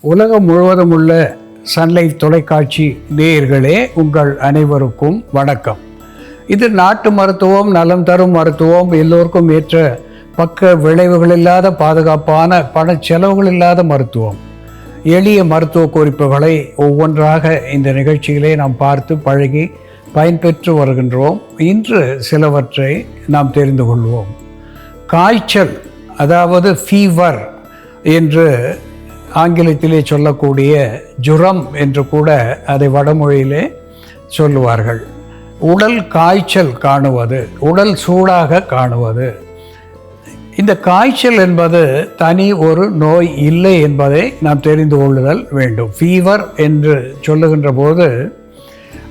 உலகம் முழுவதும் உள்ள சன்லைஃப் தொலைக்காட்சி நேயர்களே, உங்கள் அனைவருக்கும் வணக்கம். இது நாட்டு மருத்துவம், நலம் தரும் மருத்துவம், எல்லோருக்கும் ஏற்ற பக்க விளைவுகள் இல்லாத பாதுகாப்பான பண செலவுகள் இல்லாத மருத்துவம். எளிய மருத்துவ குறிப்புகளை ஒவ்வொன்றாக இந்த நிகழ்ச்சியிலே நாம் பார்த்து பழகி பயன்பெற்று வருகின்றோம். இன்று சிலவற்றை நாம் தெரிந்து கொள்வோம். காய்ச்சல், அதாவது ஃபீவர் என்று ஆங்கிலத்திலே சொல்லக்கூடிய ஜுரம் என்று கூட அதை வடமொழியிலே சொல்லுவார்கள். உடல் காய்ச்சல் காணுவது, உடல் சூடாக காணுவது. இந்த காய்ச்சல் என்பது தனி ஒரு நோய் இல்லை என்பதை நாம் தெரிந்து கொள்ளுதல் வேண்டும். ஃபீவர் என்று சொல்லுகின்ற போது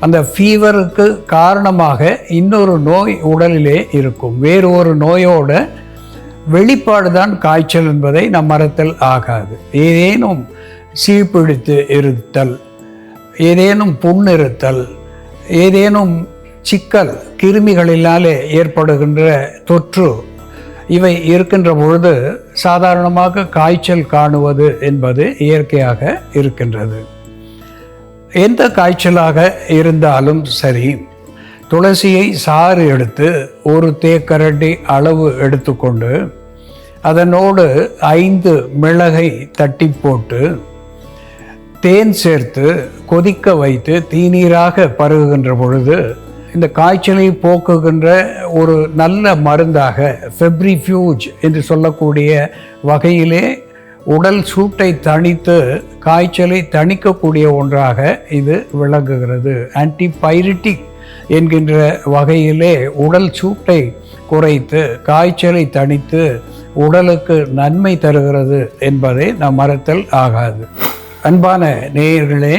அந்த ஃபீவருக்கு காரணமாக இன்னொரு நோய் உடலிலே இருக்கும். வேறு ஒரு நோயோட வெளிப்பாடு தான் காய்ச்சல் என்பதை நம் மறத்தல் ஆகாது. ஏதேனும் சீழ்பிடித்து இருத்தல், ஏதேனும் புண்ணிருத்தல், ஏதேனும் சிக்கல், கிருமிகளினாலே ஏற்படுகின்ற தொற்று, இவை இருக்கின்ற பொழுது சாதாரணமாக காய்ச்சல் காணுவது என்பது இயற்கையாக இருக்கின்றது. எந்த காய்ச்சலாக இருந்தாலும் சரி, துளசியை சாறு எடுத்து ஒரு தேக்கரண்டி அளவு எடுத்துக்கொண்டு அதனோடு 5 மிளகை தட்டி போட்டு தேன் சேர்த்து கொதிக்க வைத்து தீநீராக பருகுகின்ற பொழுது இந்த காய்ச்சலை போக்குகின்ற ஒரு நல்ல மருந்தாக, ஃபெப்ரிஃப்யூஜ் என்று சொல்லக்கூடிய வகையிலே உடல் சூட்டை தணித்து காய்ச்சலை தணிக்கக்கூடிய ஒன்றாக இது விளங்குகிறது. ஆன்டிபைரிட்டிக் என்கின்ற வகையிலே உடல் சூட்டை குறைத்து காய்ச்சலை தணித்து உடலுக்கு நன்மை தருகிறது என்பதை நாம் மறத்தல் ஆகாது. அன்பான நேயர்களே,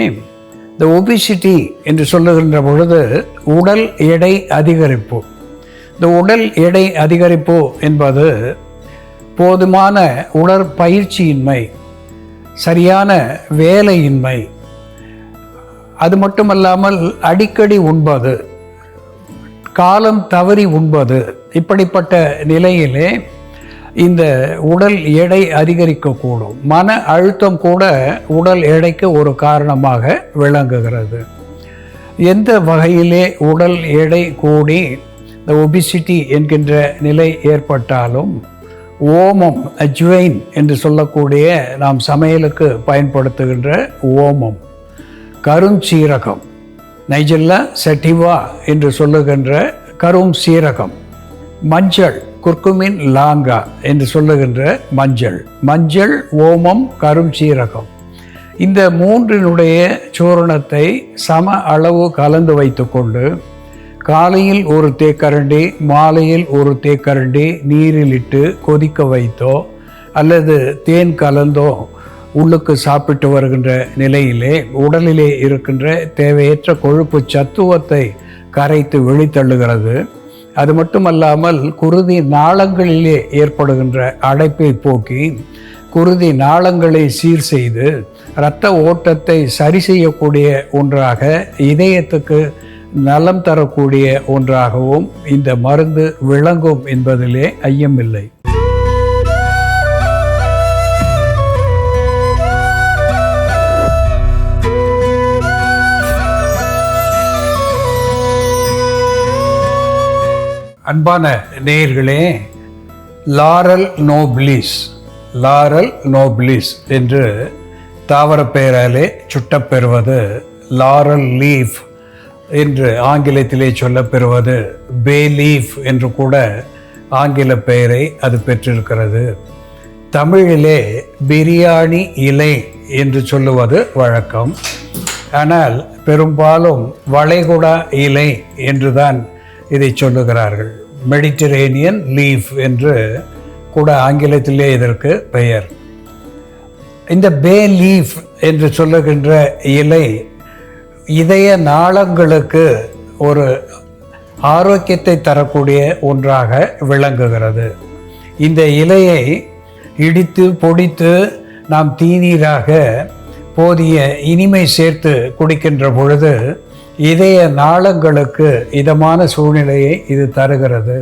இந்த ஒபிசிட்டி என்று சொல்லுகின்ற பொழுது உடல் எடை அதிகரிப்பு. இந்த உடல் எடை அதிகரிப்பு என்பது போதுமான உடற்பயிற்சியின்மை, சரியான வேலையின்மை, அது மட்டுமல்லாமல் அடிக்கடி உண்பது, காலம் தவறி உண்பது, இப்படிப்பட்ட நிலையிலே இந்த உடல் எடை அதிகரிக்கக்கூடும். மன அழுத்தம் கூட உடல் எடைக்கு ஒரு காரணமாக விளங்குகிறது. எந்த வகையிலே உடல் எடை கூடி இந்த ஒபிசிட்டி என்கின்ற நிலை ஏற்பட்டாலும் ஓமம், அஜ்வைன் என்று சொல்லக்கூடிய நாம் சமையலுக்கு பயன்படுத்துகின்ற ஓமம், கருஞ்சீரகம், நைஜெல்லா செட்டிவா என்று சொல்லுகின்ற கரும் சீரகம், மஞ்சள், குர்குமின் லாங்கா என்று சொல்லுகின்ற மஞ்சள், ஓமம், கரும் சீரகம், இந்த மூன்றினுடைய சூரணத்தை சம அளவு கலந்து வைத்துக்கொண்டு காலையில் ஒரு தேக்கரண்டி, மாலையில் ஒரு தேக்கரண்டி நீரில் இட்டு கொதிக்க வைத்தோ அல்லது தேன் கலந்தோ உள்ளுக்கு சாப்பிட்டு வருகின்ற நிலையிலே உடலிலே இருக்கின்ற தேவையற்ற கொழுப்பு சத்துவத்தை கரைத்து வெளித்தள்ளுகிறது. அது மட்டுமல்லாமல் குருதி நாளங்களிலே ஏற்படுகின்ற அடைப்பை போக்கி குருதி நாளங்களை சீர் செய்து இரத்த ஓட்டத்தை சரி செய்யக்கூடிய ஒன்றாக, இதயத்துக்கு நலம் தரக்கூடிய ஒன்றாகவும் இந்த மருந்து விளங்கும் என்பதிலே ஐயமில்லை. அன்பான நேயர்களே, லாரல் நோபிலிஸ் என்று தாவர பெயராலே சுட்டப்பெறுவது, லாரல் லீஃப் என்று ஆங்கிலத்திலே சொல்லப்பெறுவது, பே லீஃப் என்று கூட ஆங்கில பெயரை அது பெற்றிருக்கிறது. தமிழிலே பிரியாணி இலை என்று சொல்லுவது வழக்கம். ஆனால் பெரும்பாலும் வளைகுடா இலை என்றுதான் இதை சொல்லுகிறார்கள். மெடிட்டரேனியன் லீஃப் என்று கூட ஆங்கிலத்திலே இதற்கு பெயர். இந்த பே லீஃப் என்று சொல்லுகின்ற இலை இதய நாளங்களுக்கு ஒரு ஆரோக்கியத்தை தரக்கூடிய ஒன்றாக விளங்குகிறது. இந்த இலையை இடித்து பொடித்து நாம் தீநீராக போதிய இனிமை சேர்த்து குடிக்கின்ற பொழுது இதய நாளங்களுக்கு இதமான சூழ்நிலையை இது தருகிறது.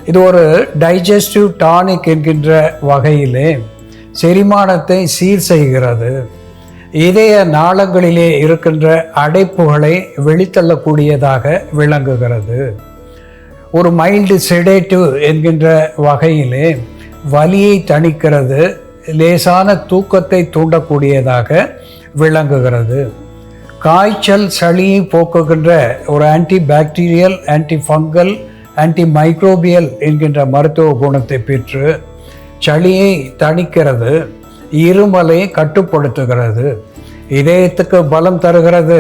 இது ஒரு டைஜஸ்டிவ் டானிக் என்கின்ற வகையிலே செரிமானத்தை சீர் செய்கிறது, இதய நாளங்களிலே இருக்கின்ற அடைப்புகளை வெளித்தள்ளக்கூடியதாக விளங்குகிறது. ஒரு மைல்டு செடேட்டிவ் என்கின்ற வகையிலே வலியை தணிக்கிறது, லேசான தூக்கத்தை தூண்டக்கூடியதாக விளங்குகிறது. காய்ச்சல் சளியை போக்குகின்ற ஒரு anti bacterial, anti fungal, anti microbial என்கின்ற மருத்துவ குணத்தை பெற்று சளியை தணிக்கிறது, இருமலை கட்டுப்படுத்துகிறது, இதயத்துக்கு பலம் தருகிறது,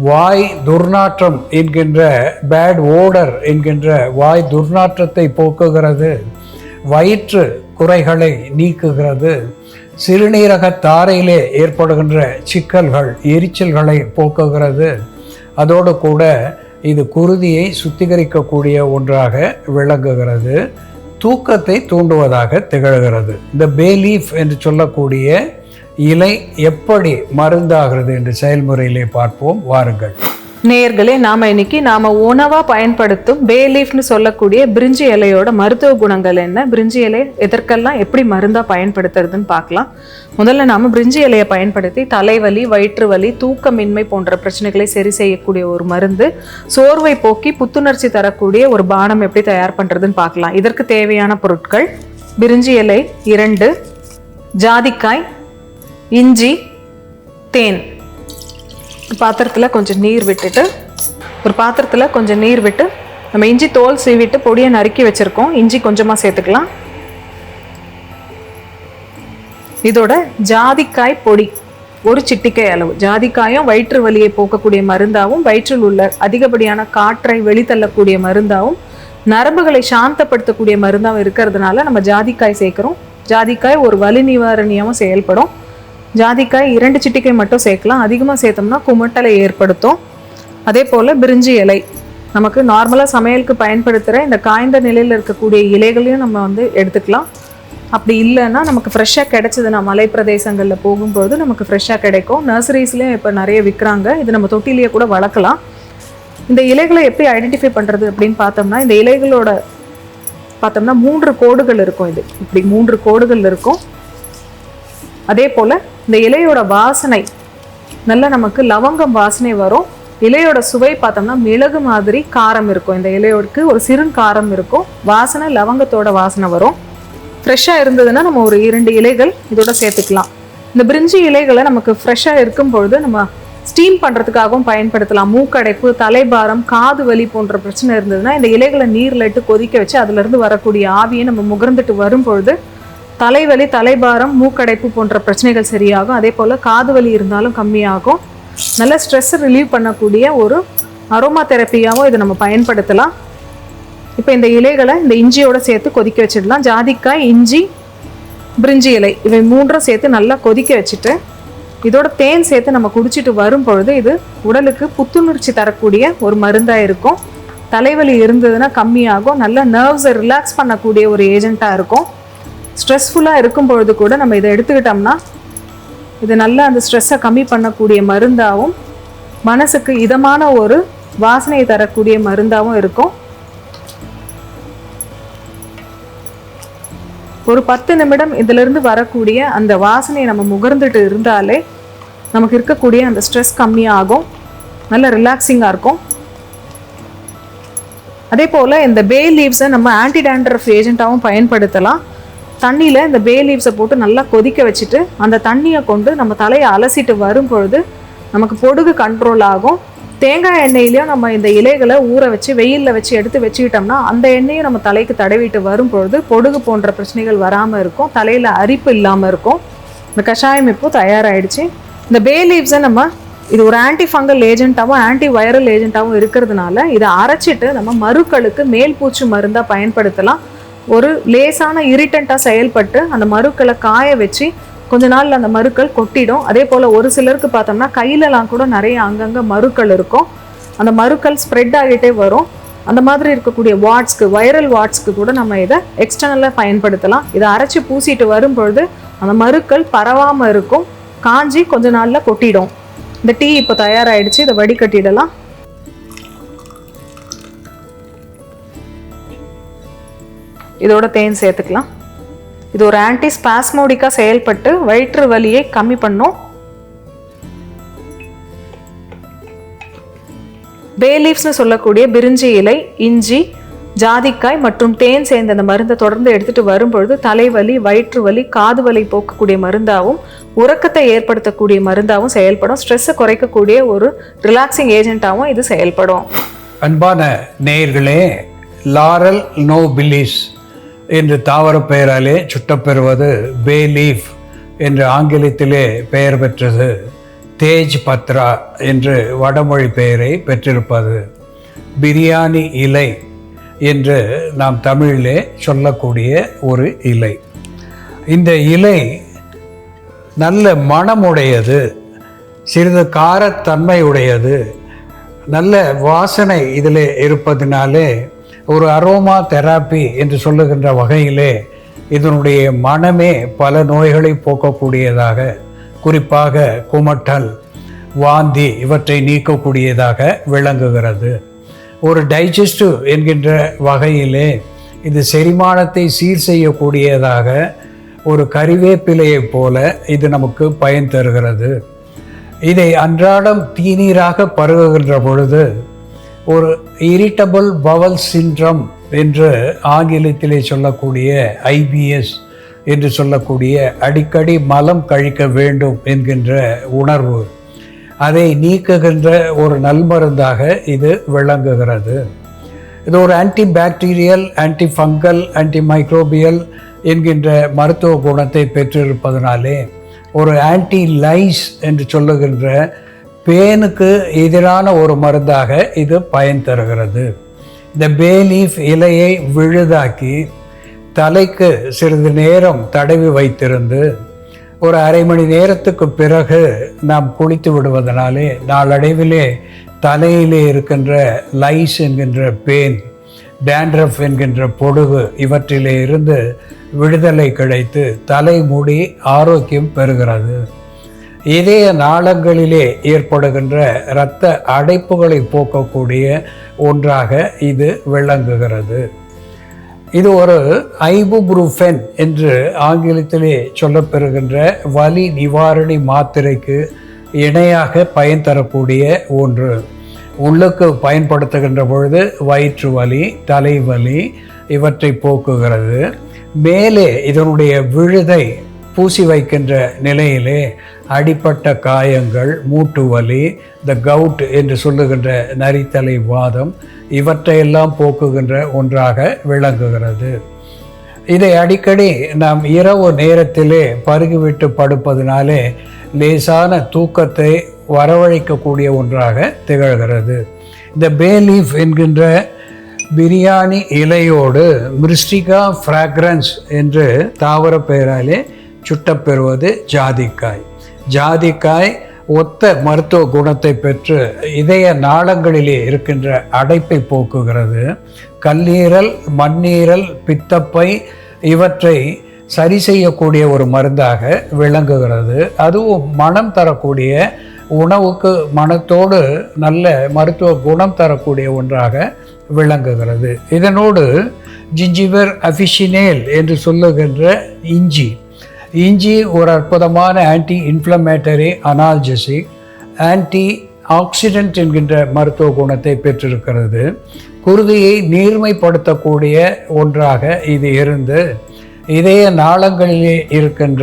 வாய் துர்நாற்றம் என்கின்ற பேட் ஓடர் என்கின்ற வாய் துர்நாற்றத்தை போக்குகிறது, வயிற்று குறைகளை நீக்குகிறது, சிறுநீரக தாரையிலே ஏற்படுகின்ற சிக்கல்கள் எரிச்சல்களை போக்குகிறது. அதோடு கூட இது குருதியை சுத்திகரிக்கக்கூடிய ஒன்றாக விளங்குகிறது, தூக்கத்தை தூண்டுவதாக திகழ்கிறது. இந்த பே லீஃப் என்று சொல்லக்கூடிய இலை எப்படி மருந்தாகிறது என்று செயல்முறையிலே பார்ப்போம், வாருங்கள். நேயர்களே, நாம உணவா பயன்படுத்தும் பே லீஃப்னு சொல்லக்கூடிய பிரிஞ்சி இலையோட மருத்துவ குணங்கள் என்ன, பிரிஞ்சி இலை எதற்கெல்லாம் எப்படி மருந்தா பயன்படுத்துறதுன்னு பார்க்கலாம். முதல்ல நாம பிரிஞ்சி இலையை பயன்படுத்தி தலைவலி, வயிற்று வலி, தூக்கமின்மை போன்ற பிரச்சனைகளை சரி செய்யக்கூடிய ஒரு மருந்து, சோர்வை போக்கி புத்துணர்ச்சி தரக்கூடிய ஒரு பானம் எப்படி தயார் பண்றதுன்னு பார்க்கலாம். இதற்கு தேவையான பொருட்கள்: பிரிஞ்சி இலை 2, ஜாதிக்காய், இஞ்சி, தேன். பாத்திரத்தில் கொஞ்சம் நீர் விட்டு நம்ம இஞ்சி தோல் சீவிட்டு பொடியை நறுக்கி வச்சிருக்கோம். இஞ்சி கொஞ்சமாக சேர்த்துக்கலாம். இதோட ஜாதிக்காய் பொடி 1 சிட்டிகை அளவு. ஜாதிக்காயும் வயிற்று வலியை போக்கக்கூடிய மருந்தாகவும், வயிற்றில் உள்ள அதிகப்படியான காற்றை வெளித்தள்ளக்கூடிய மருந்தாகவும், நரம்புகளை சாந்தப்படுத்தக்கூடிய மருந்தாகவும் இருக்கிறதுனால நம்ம ஜாதிக்காய் சேர்க்கிறோம். ஜாதிக்காய் ஒரு வலி நிவாரணியாகவும் செயல்படும். ஜாதிக்காய் 2 சிட்டிகை மட்டும் சேர்க்கலாம். அதிகமாக சேர்த்தோம்னா குமட்டலை ஏற்படுத்தும். அதே போல் பிரிஞ்சி இலை, நமக்கு நார்மலாக சமையலுக்கு பயன்படுத்துகிற இந்த காய்ந்த நிலையில் இருக்கக்கூடிய இலைகளையும் நம்ம எடுத்துக்கலாம். அப்படி இல்லைன்னா நமக்கு ஃப்ரெஷ்ஷாக கிடைச்சதுன்னா மலை பிரதேசங்களில் போகும்போது நமக்கு ஃப்ரெஷ்ஷாக கிடைக்கும். நர்சரிஸ்லேயும் இப்போ நிறைய விற்கிறாங்க. இது நம்ம தொட்டிலேயே கூட வளர்க்கலாம். இந்த இலைகளை எப்படி ஐடென்டிஃபை பண்ணுறது அப்படின்னு பார்த்தோம்னா, இந்த இலைகளோட பார்த்தோம்னா 3 கோடுகள் இருக்கும். இது இப்படி 3 கோடுகள் இருக்கும். அதே போல் இந்த இலையோட வாசனை நல்லா நமக்கு லவங்கம் வாசனை வரும். இலையோட சுவை பார்த்தோம்னா மிளகு மாதிரி காரம் இருக்கும். இந்த இலையோடுக்கு ஒரு சிறு காரம் இருக்கும். வாசனை லவங்கத்தோட வாசனை வரும். ஃப்ரெஷ்ஷாக இருந்ததுன்னா நம்ம ஒரு 2 இலைகள் இதோட சேர்த்துக்கலாம். இந்த பிரிஞ்சி இலைகளை நமக்கு ஃப்ரெஷ்ஷாக இருக்கும் பொழுது நம்ம ஸ்டீம் பண்ணுறதுக்காகவும் பயன்படுத்தலாம். மூக்கடைப்பு, தலைபாரம், காது வலி போன்ற பிரச்சனை இருந்ததுன்னா இந்த இலைகளை நீரில் இட்டு கொதிக்க வச்சு அதுலேருந்து வரக்கூடிய ஆவியை நம்ம முகர்ந்துட்டு வரும்பொழுது தலைவலி, தலைபாரம், மூக்கடைப்பு போன்ற பிரச்சனைகள் சரியாகும். அதே போல் காது வலி இருந்தாலும் கம்மியாகும். நல்ல ஸ்ட்ரெஸ் ரிலீவ் பண்ணக்கூடிய ஒரு அரோமா தெரப்பியாகவும் இதை நம்ம பயன்படுத்தலாம். இப்போ இந்த இலைகளை இந்த இஞ்சியோட சேர்த்து கொதிக்க வச்சிடலாம். ஜாதிக்காய், இஞ்சி, பிரிஞ்சி இலை இவை 3 சேர்த்து நல்லா கொதிக்க வச்சுட்டு இதோட தேன் சேர்த்து நம்ம குடிச்சிட்டு வரும் பொழுது இது உடலுக்கு புத்துணர்ச்சி தரக்கூடிய ஒரு மருந்தாக இருக்கும். தலைவலி இருந்ததுன்னா கம்மியாகும். நல்ல நர்வ்ஸை ரிலாக்ஸ் பண்ணக்கூடிய ஒரு ஏஜெண்ட்டாக இருக்கும். ஸ்ட்ரெஸ்ஃபுல்லாக இருக்கும் பொழுது கூட நம்ம இதை எடுத்துக்கிட்டோம்னா இது நல்லா அந்த ஸ்ட்ரெஸ்ஸை கம்மி பண்ணக்கூடிய மருந்தாகவும், மனசுக்கு இதமான ஒரு வாசனையை தரக்கூடிய மருந்தாகவும் இருக்கும். ஒரு 10 நிமிடம் இதிலிருந்து வரக்கூடிய அந்த வாசனையை நம்ம முகர்ந்துட்டு இருந்தாலே நமக்கு இருக்கக்கூடிய அந்த ஸ்ட்ரெஸ் கம்மியாகும். நல்ல ரிலாக்ஸிங்காக இருக்கும். அதே போல் இந்த பே லீவ்ஸை நம்ம ஆன்டி டேண்ட்ரஃப் ஏஜென்ட்டாகவும் பயன்படுத்தலாம். தண்ணியில் இந்த பே லீவ்ஸை போட்டு நல்லா கொதிக்க வச்சுட்டு அந்த தண்ணியை கொண்டு நம்ம தலையை அலசிட்டு வரும் பொழுது நமக்கு பொடுகு கண்ட்ரோல் ஆகும். தேங்காய் எண்ணெயிலையும் நம்ம இந்த இலைகளை ஊற வச்சு வெயிலில் வச்சு எடுத்து வச்சுக்கிட்டோம்னா அந்த எண்ணெயும் நம்ம தலைக்கு தடவிட்டு வரும் பொழுது பொடுகு போன்ற பிரச்சனைகள் வராமல் இருக்கும். தலையில் அரிப்பு இல்லாமல் இருக்கும். இந்த கஷாயம் இப்போ தயாராகிடுச்சு. இந்த பே லீவ்ஸை நம்ம இது ஒரு ஆன்டி ஃபங்கல் ஏஜென்ட்டாகவும் ஆன்டி வைரல் ஏஜென்ட்டாகவும் இருக்கிறதுனால இதை அரைச்சிட்டு நம்ம மருக்களுக்கு மேல் பூச்சு மருந்தாக பயன்படுத்தலாம். ஒரு லேசான இரிட்டண்ட்டாக செயல்பட்டு அந்த மருக்களை காய வச்சு கொஞ்ச நாள் அந்த மருக்கள் கொட்டிடும். அதே போல் ஒரு சிலருக்கு பார்த்தோம்னா கையிலலாம் கூட நிறைய அங்கங்கே மருக்கள் இருக்கும். அந்த மருக்கள் ஸ்ப்ரெட் ஆகிட்டே வரும். அந்த மாதிரி இருக்கக்கூடிய வாட்ஸ்க்கு, வைரல் வாட்ஸ்க்கு கூட நம்ம இதை எக்ஸ்டர்னலாக பயன்படுத்தலாம். இதை அரைச்சி பூசிட்டு வரும் பொழுது அந்த மருக்கள் பரவாமல் இருக்கும். காஞ்சி கொஞ்ச நாளில் கொட்டிடும். இந்த டீ இப்போ தயாராகிடுச்சு. இதை வடிகட்டிடலாம். இதோட தேன் சேர்த்துக்கலாம். இது ஒரு ஆன்டிஸ்பாஸ்மோடிக்காக செயல்பட்டு வயிற்று வலியை கம்மி பண்ணும். பே லீவ்ஸ்னு சொல்லக்கூடிய பிரிஞ்சி இலை, இஞ்சி, ஜாதிக்காய் மற்றும் தேன் சேர்ந்த அந்த மருந்தை தொடர்ந்து எடுத்துட்டு வரும்பொழுது தலைவலி, வயிற்று வலி, காது வலி போக்கக்கூடிய மருந்தாகவும் உறக்கத்தை ஏற்படுத்தக்கூடிய மருந்தாகவும் செயல்படும். ஸ்ட்ரெஸ்ஸை குறைக்கக்கூடிய ஒரு ரிலாக்ஸிங் ஏஜென்ட்டாகவும் இது செயல்படும். அன்பான நேயர்களே, லாரல் நோபிலிஸ் என்று தாவர பெயராலே சுட்டப்பெறுவது பே லீஃப் என்று ஆங்கிலத்திலே பெயர் பெற்றது. தேஜ் பத்ரா என்று வடமொழி பெயரை பெற்றிருப்பது. பிரியாணி இலை என்று நாம் தமிழிலே சொல்லக்கூடிய ஒரு இலை. இந்த இலை நல்ல மணமுடையது, சிறிது காரத்தன்மை உடையது, நல்ல வாசனை இதில் இருப்பதினாலே ஒரு அரோமா தெராப்பி என்று சொல்லுகின்ற வகையிலே இதனுடைய மனமே பல நோய்களை போக்கக்கூடியதாக, குறிப்பாக குமட்டல், வாந்தி இவற்றை நீக்கக்கூடியதாக விளங்குகிறது. ஒரு டைஜஸ்டிவ் என்கின்ற வகையிலே இது செரிமானத்தை சீர் செய்யக்கூடியதாக, ஒரு கறிவேப்பிலையைப் போல இது நமக்கு பயன் தருகிறது. இதை அன்றாடம் தீநீராக பருகுகின்ற பொழுது ஒரு இரிட்டபிள் பவல் சிண்ட்ரம் என்று ஆங்கிலத்திலே சொல்லக்கூடிய IBS என்று சொல்லக்கூடிய அடிக்கடி மலம் கழிக்க வேண்டும் என்கின்ற உணர்வு, அதை நீக்குகின்ற ஒரு நல்மருந்தாக இது விளங்குகிறது. இது ஒரு ஆன்டிபாக்டீரியல், ஆன்டிஃபங்கல், ஆன்டிமைக்ரோபியல் என்கின்ற மருத்துவ குணத்தை பெற்றிருப்பதனாலே ஒரு ஆன்டி லைஸ் என்று சொல்லுகின்ற பேனுக்கு எதிரான ஒரு மருந்தாக இது பயன் தருகிறது. இந்த பே லீஃப் இலையை விழுதாக்கி தலைக்கு சிறிது நேரம் தடவி வைத்திருந்து ஒரு அரை மணி நேரத்துக்கு பிறகு நாம் குளித்து விடுவதனாலே நாளடைவிலே தலையிலே இருக்கின்ற லைஸ் என்கின்ற பேன், டேண்ட்ரஃப் என்கின்ற பொடுகு இவற்றிலே இருந்து விடுதலை கிடைத்து தலைமுடி ஆரோக்கியம் பெறுகிறது. இதய நாளங்களிலே ஏற்படுகின்ற இரத்த அடைப்புகளை போக்கக்கூடிய ஒன்றாக இது விளங்குகிறது. இது ஒரு ஐபுப்ரூஃபென் என்று ஆங்கிலத்திலே சொல்லப்பெறுகின்ற வலி நிவாரணி மாத்திரைக்கு இணையாக பயன் தரக்கூடிய ஒன்று. உள்ளுக்கு பயன்படுத்துகின்ற பொழுது வயிற்று வலி, தலைவலி இவற்றை போக்குகிறது. மேலே இதனுடைய விழுதை பூசி வைக்கின்ற நிலையிலே அடிப்பட்ட காயங்கள், மூட்டு வலி, இந்த கவுட் என்று சொல்லுகின்ற நரித்தலை வாதம் இவற்றையெல்லாம் போக்குகின்ற ஒன்றாக விளங்குகிறது. இதை அடிக்கடி நாம் இரவு நேரத்திலே பருகிவிட்டு படுப்பதனாலே லேசான தூக்கத்தை வரவழைக்கக்கூடிய ஒன்றாக திகழ்கிறது. இந்த பே லீஃப் என்கின்ற பிரியாணி இலையோடு மிரிஸ்டிகா ஃப்ராக்ரன்ஸ் என்று தாவர பெயராலே சுட்டப்பெறுவது ஜாதிக்காய். ஜாதிக்காய் ஒத்த மருத்துவ குணத்தை பெற்று இதய நாளங்களிலே இருக்கின்ற அடைப்பை போக்குகிறது. கல்லீரல், மண்ணீரல், பித்தப்பை இவற்றை சரி செய்யக்கூடிய ஒரு மருந்தாக விளங்குகிறது. அதுவும் மனம் தரக்கூடிய, உணவுக்கு மனத்தோடு நல்ல மருத்துவ குணம் தரக்கூடிய ஒன்றாக விளங்குகிறது. இதனோடு ஜிஞ்சிபர் அஃபிஷினேல் என்று சொல்லுகின்ற இஞ்சி ஒரு அற்புதமான anti inflammatory, analgesic, anti accident என்கின்ற மருத்துவ குணத்தை பெற்றிருக்கிறது. குருதியை நீர்மைப்படுத்தக்கூடிய ஒன்றாக இது இருந்து இதய நாளங்களிலே இருக்கின்ற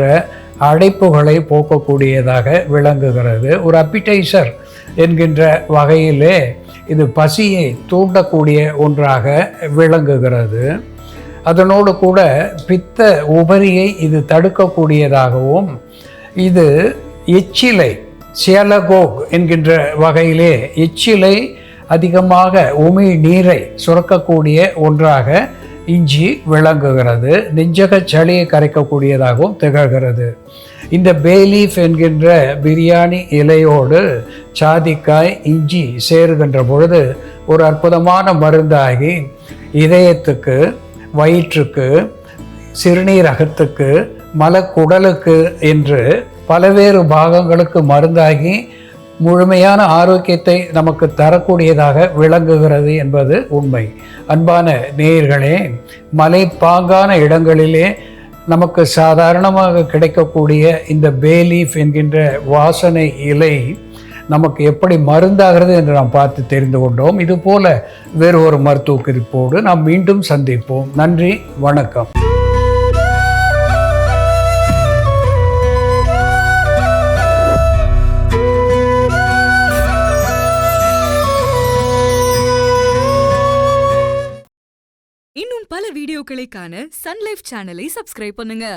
அடைப்புகளை போக்கக்கூடியதாக விளங்குகிறது. ஒரு அப்பிடைசர் என்கின்ற வகையிலே இது பசியை தூண்டக்கூடிய ஒன்றாக விளங்குகிறது. அதனோடு கூட பித்த உபரியை இது தடுக்கக்கூடியதாகவும், இது எச்சிலை, சியலகோக் என்கின்ற வகையிலே எச்சிலை அதிகமாக உமி நீரை சுரக்கக்கூடிய ஒன்றாக இஞ்சி விளங்குகிறது. நெஞ்சக சளியை கரைக்கக்கூடியதாகவும் திகழ்கிறது. இந்த பே லீஃப் என்கின்ற பிரியாணி இலையோடு ஜாதிக்காய், இஞ்சி சேருகின்ற பொழுது ஒரு அற்புதமான மருந்தாகி இதயத்துக்கு, வயிற்றுக்கு, சிறுநீரகத்துக்கு, மலக்குடலுக்கு என்று பல்வேறு பாகங்களுக்கு மருந்தாகி முழுமையான ஆரோக்கியத்தை நமக்கு தரக்கூடியதாக விளங்குகிறது என்பது உண்மை. அன்பான நேயர்களே, மலைப்பாங்கான இடங்களிலே நமக்கு சாதாரணமாக கிடைக்கக்கூடிய இந்த பே லீஃப் என்கின்ற வாசனை இலை நமக்கு எப்படி மருந்தாகிறது என்று நாம் பார்த்து தெரிந்து கொண்டோம். இதுபோல வேறு ஒரு மருத்துவ குறிப்போடு நாம் மீண்டும் சந்திப்போம். நன்றி, வணக்கம். இன்னும் பல வீடியோக்களை காண சன்லைஃப் சேனலை சப்ஸ்கிரைப் பண்ணுங்க.